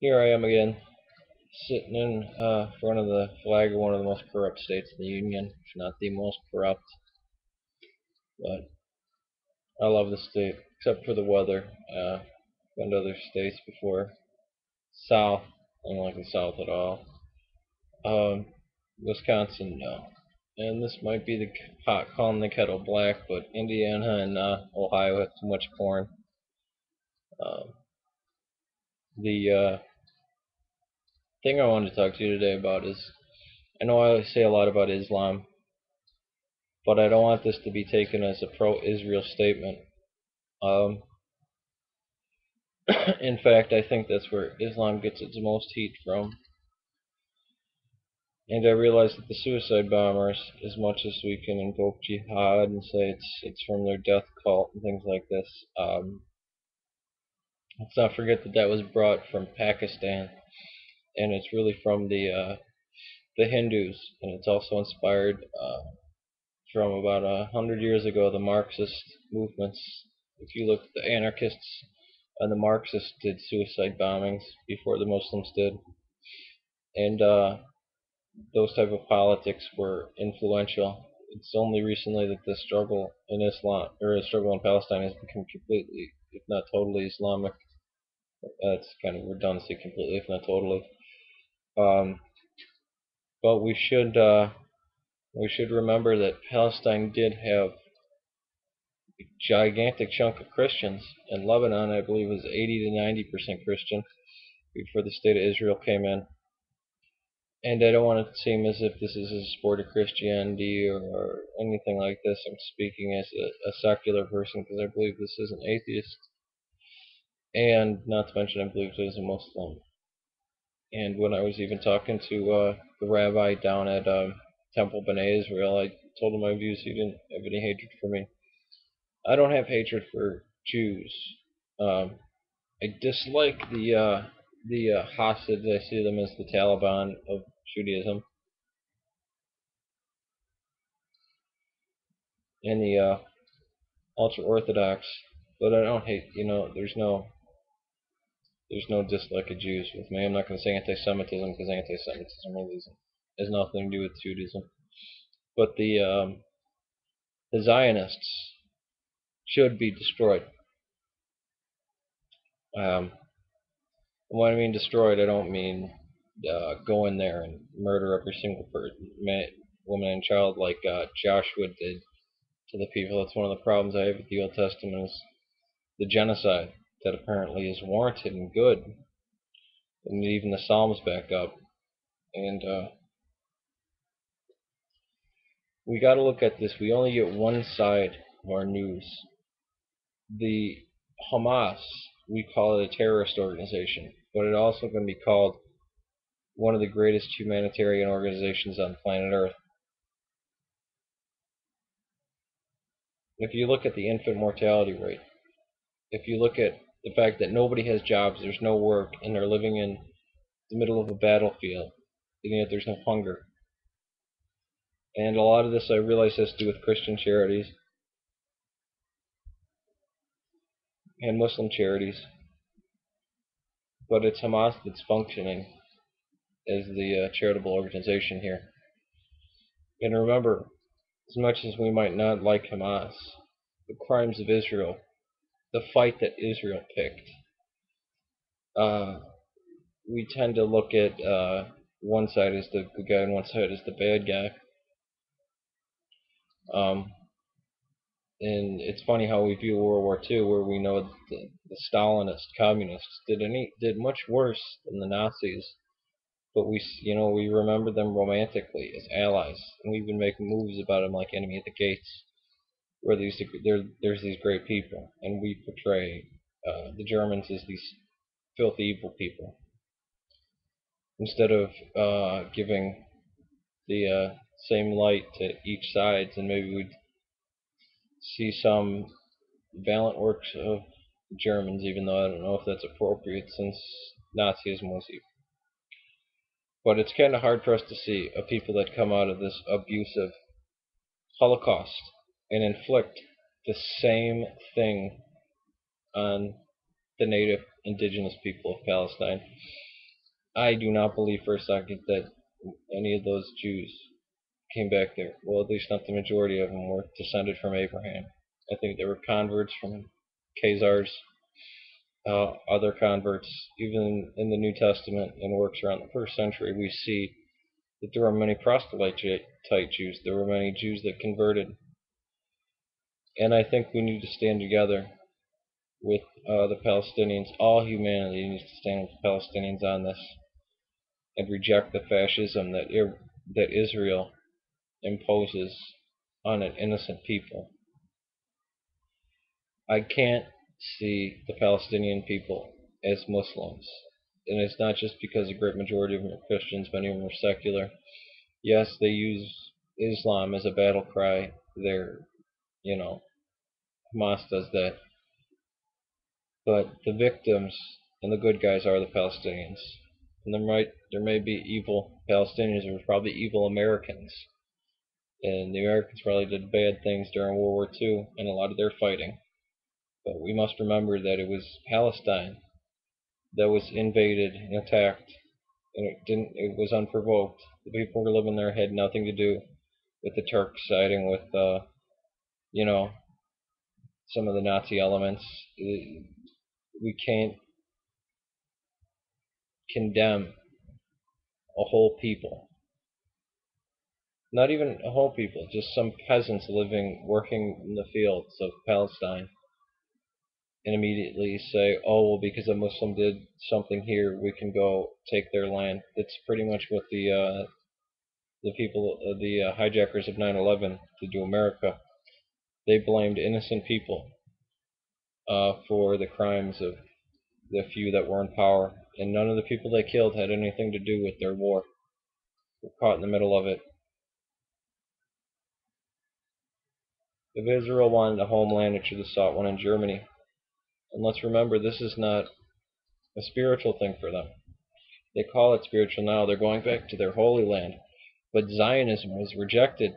Here I am again, sitting in front of the flag of one of the most corrupt states in the Union, if not the most corrupt. But I love the state, except for the weather. Been to other states before. South, I don't like the South at all. Um, Wisconsin, no. And this might be the pot calling the kettle black, but Indiana and Ohio have too much corn. Um, the thing I wanted to talk to you today about is I know I always say a lot about Islam, but I don't want this to be taken as a pro-Israel statement. Um, in fact, I think that's where Islam gets its most heat from. And I realize that the suicide bombers, as much as we can invoke jihad and say it's from their death cult and things like this, let's not forget that that was brought from Pakistan, and it's really from the Hindus, and it's also inspired from about 100 years ago, the Marxist movements. If you look, the anarchists and the Marxists did suicide bombings before the Muslims did, and those type of politics were influential. It's only recently that the struggle in Islam or the struggle in Palestine has become completely, if not totally, Islamic. That's kind of redundancy, completely, if not totally. Um, but we should remember that Palestine did have gigantic chunk of Christians, and Lebanon, I believe, was 80 to 90% Christian before the state of Israel came in. And I don't want it to seem as if this is a sport of Christianity or anything like this. I'm speaking as a secular person because I believe this is an atheist, and not to mention I believe it is a Muslim. And when I was even talking to the rabbi down at Temple B'nai Israel, I told him my views. He didn't have any hatred for me. I don't have hatred for Jews. Um, I dislike the Hasids. I see them as the Taliban of Judaism, and the ultra Orthodox. But I don't hate. There's no dislike of Jews with me. I'm not going to say anti-Semitism because anti-Semitism really has nothing to do with Judaism. But the Zionists should be destroyed. Um, when I mean destroyed, I don't mean go in there and murder every single man, woman, and child like Joshua did to the people. That's one of the problems I have with the Old Testament is the genocide that apparently is warranted and good, and even the Psalms back up. And we got to look at this. We only get one side of our news. The Hamas, we call it a terrorist organization, but it also can be called one of the greatest humanitarian organizations on planet Earth. If you look at the infant mortality rate, if you look at the fact that nobody has jobs, there's no work, and they're living in the middle of a battlefield, and yet there's no hunger. And a lot of this I realize has to do with Christian charities and Muslim charities, but it's Hamas that's functioning as the charitable organization here. And remember, as much as we might not like Hamas, the crimes of Israel, the fight that Israel picked, uh, we tend to look at one side as the good guy and one side as the bad guy. Um, and it's funny how we view World War II, where we know the Stalinist communists did much worse than the Nazis, but we remember them romantically as allies, and we've been making movies about them like Enemy at the Gates, where there's these great people, and we portray the Germans as these filthy evil people instead of giving the same light to each side, and maybe we'd see some valiant works of the Germans, even though I don't know if that's appropriate since Nazism was evil. But it's kind of hard for us to see a people that come out of this abusive Holocaust and inflict the same thing on the native indigenous people of Palestine. I do not believe for a second that any of those Jews came back there. Well, at least not the majority of them were descended from Abraham. I think there were converts from Khazars, other converts. Even in the New Testament and works around the first century, we see that there were many proselyte Jews. There were many Jews that converted. And I think we need to stand together with the Palestinians. All humanity needs to stand with the Palestinians on this and reject the fascism that Israel imposes on an innocent people. I can't see the Palestinian people as Muslims. And it's not just because a great majority of them are Christians, many of them are secular. Yes, they use Islam as a battle cry. You know, Hamas does that. But the victims and the good guys are the Palestinians. And there may be evil Palestinians, there's probably evil Americans. And the Americans probably did bad things during World War II and a lot of their fighting. But we must remember that it was Palestine that was invaded and attacked, and it was unprovoked. The people who were living there had nothing to do with the Turks siding with you know, some of the Nazi elements. We can't condemn a whole people. Not even a whole people, just some peasants working in the fields of Palestine, and immediately say, oh, well, because a Muslim did something here, we can go take their land. That's pretty much what the hijackers of 9/11 did to America. They blamed innocent people for the crimes of the few that were in power, and none of the people they killed had anything to do with their war. We're caught in the middle of it. If Israel wanted a homeland, it should have sought one in Germany. And let's remember, this is not a spiritual thing for them. They call it spiritual now. They're going back to their holy land. But Zionism was rejected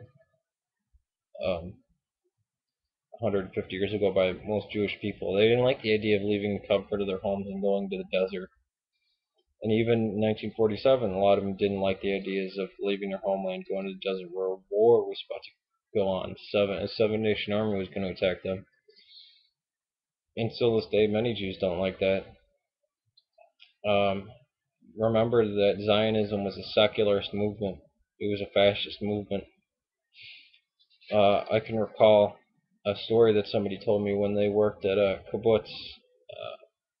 150 years ago by most Jewish people. They didn't like the idea of leaving the comfort of their homes and going to the desert. And even in 1947, a lot of them didn't like the ideas of leaving their homeland, going to the desert where a war was about to go on. A seven-nation army was going to attack them. And still this day, many Jews don't like that. Remember that Zionism was a secularist movement. It was a fascist movement. I can recall a story that somebody told me when they worked at a kibbutz,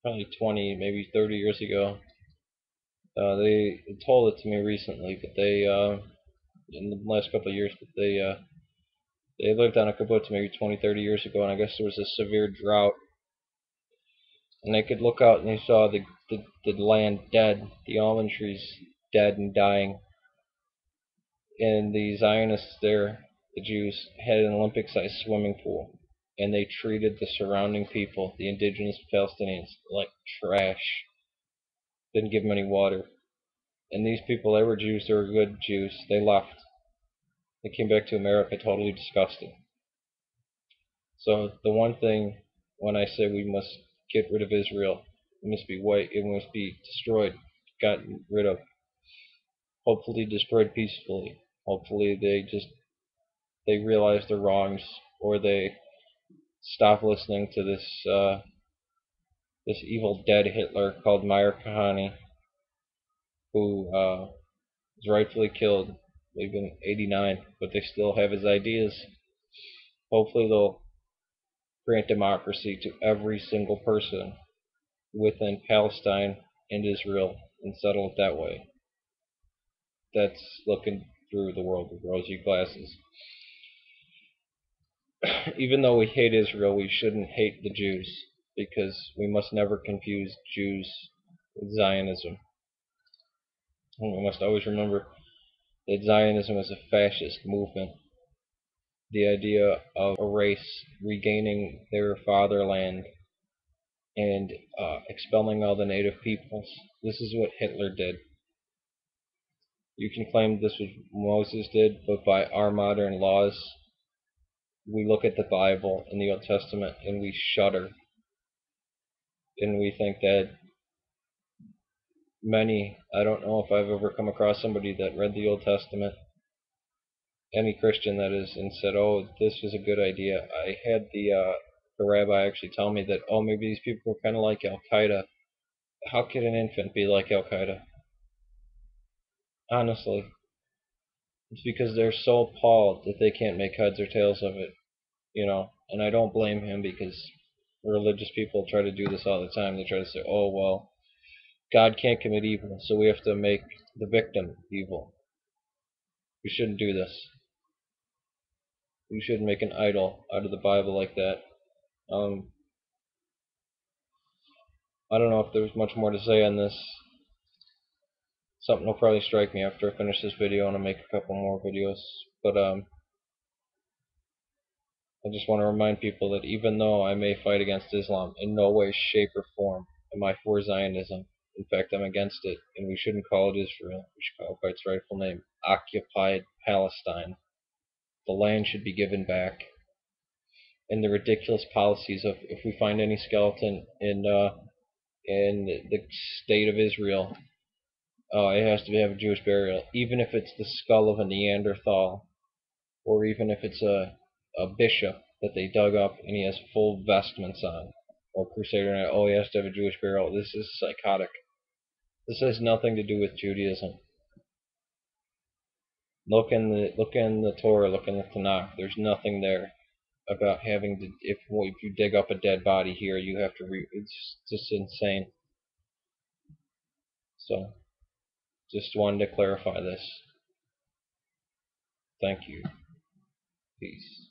probably 20, maybe 30 years ago. They told it to me recently, but in the last couple of years, but they lived on a kibbutz maybe 20, 30 years ago, and I guess there was a severe drought, and they could look out and they saw the land dead, the almond trees dead and dying, and the Zionists there, the Jews, had an Olympic-sized swimming pool, and they treated the surrounding people, the indigenous Palestinians, like trash. Didn't give them any water. And these people, they were Jews, they were good Jews. They left. They came back to America totally disgusted. So the one thing when I say we must get rid of Israel, it must be destroyed, gotten rid of. Hopefully destroyed peacefully. Hopefully they realize their wrongs, or they stop listening to this evil dead Hitler called Meir Kahane, who was rightfully killed, maybe in '89, but they still have his ideas. Hopefully they'll grant democracy to every single person within Palestine and Israel and settle it that way. That's looking through the world with rosy glasses. Even though we hate Israel, we shouldn't hate the Jews, because we must never confuse Jews with Zionism. And we must always remember that Zionism is a fascist movement. The idea of a race regaining their fatherland and expelling all the native peoples. This is what Hitler did. You can claim this was what Moses did, but by our modern laws, we look at the Bible and the Old Testament and we shudder. And we think that many. I don't know if I've ever come across somebody that read the Old Testament, any Christian that is, and said, "Oh, this was a good idea." I had the rabbi actually tell me that, "Oh, maybe these people were kind of like Al Qaeda." How could an infant be like Al Qaeda? Honestly, it's because they're so appalled that they can't make heads or tails of it, you know. And I don't blame him, because religious people try to do this all the time. They try to say, "Oh, well, God can't commit evil, so we have to make the victim evil." We shouldn't do this. We shouldn't make an idol out of the Bible like that. Um, I don't know if there's much more to say on this. Something will probably strike me after I finish this video and I make a couple more videos. But I just want to remind people that even though I may fight against Islam, in no way, shape, or form am I for Zionism. In fact, I'm against it, and we shouldn't call it Israel. We should call it by its rightful name, occupied Palestine. The land should be given back. And the ridiculous policies of, if we find any skeleton in the state of Israel, it has to have a Jewish burial, even if it's the skull of a Neanderthal, or even if it's a bishop that they dug up and he has full vestments on, or Crusader Knight. Oh, he has to have a Jewish burial. This is psychotic. This has nothing to do with Judaism. Look in the Torah. Look in the Tanakh. There's nothing there about having to. If you dig up a dead body here, you have to. It's just insane. So, just wanted to clarify this. Thank you. Peace.